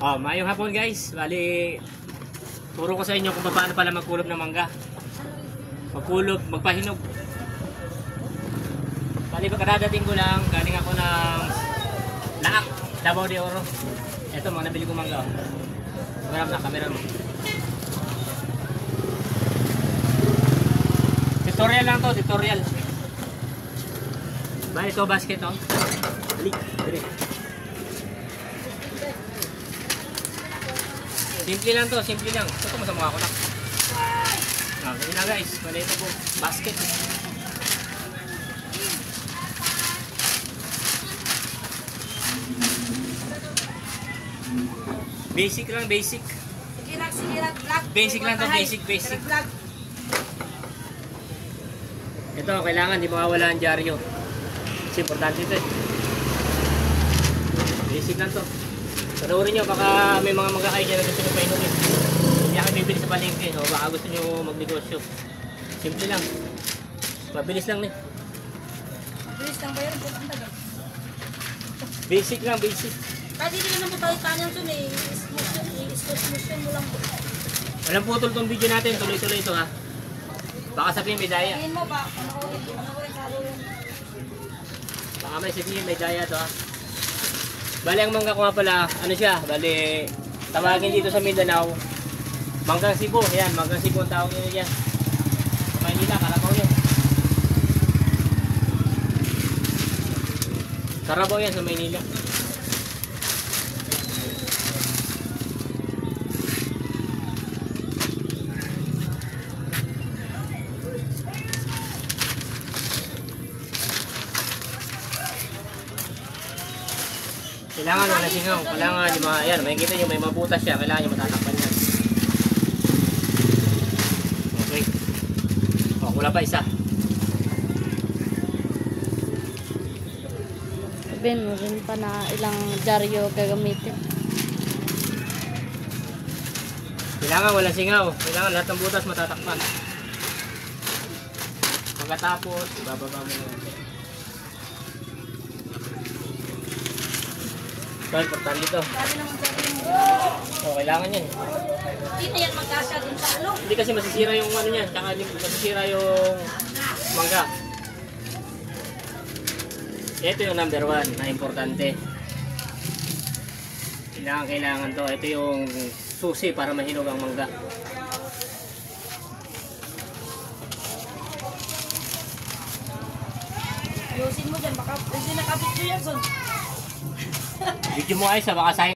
Maayong hapon guys. Bali, turo ko sa inyo kung paano pala magkulob ng mangga. Magkulob, magpahinog. Bali, pagkadadating ko lang, galing ako ng Laak, Davao de Oro. Ito, mga nabili kong mangga. Camera mo. Tutorial lang to, tutorial. Bali, ito basket to. Dali. Simple lang to, simple lang. Ito mo sa mukha ko na. Ganyan na guys, malito po. Basket. Basic lang, basic. Sige lang, vlog. Basic lang to, basic. Ito, kailangan di mawawala ang dyaryo. Kasi importante ito eh. Basic lang to. Panoorin nyo, baka may mga magkakain dyan na gusto nyo painumin. Hindi ako bibili sa palengke, no? Baka gusto nyo magnegosyo. Simple lang. Mabilis lang eh. Mabilis lang ba yun? Basic lang, basic. Kasi hindi naman po tayo tanyang ito eh. I-smooth mo lang po. Walang putol tong video natin, tuloy-tuloy ito ha. Baka sabihin may daya. Tingin mo ba? Ano ko rin salo yun? Baka may sabihin may daya to ha. Bali ang mangga ko nga pala, ano siya, bali tawagin dito sa Mindanao, manggang Cebu, yan, manggang Cebu ang tawag nyo dyan. Sa Maynila, Carabao yan. Carabao yan sa Maynila. Kailangan wala singaw, kailangan yung mga, ayan, makikita nyo may mabutas siya, kailangan yung matatakpan yan. Okay. Wala pa isa. Sabihin mo rin pa na ilang dyaryo gagamitin. Kailangan wala singaw, kailangan lahat ng butas matatakpan. Pagkatapos, ibababa mo na. So, importante ito. Sabi naman sabi mo. Kailangan yan. Hindi na yan magkasya dun sa ano. Hindi kasi masisira yung ano niya, tsaka hindi masisira yung mangga. Ito yung number 1 na importante. Kailangan to. Ito yung susi para mahinog ang mangga. Ayusin mo dyan, baka hindi nakabit ko yan son. Video mo ay sa baka sayang.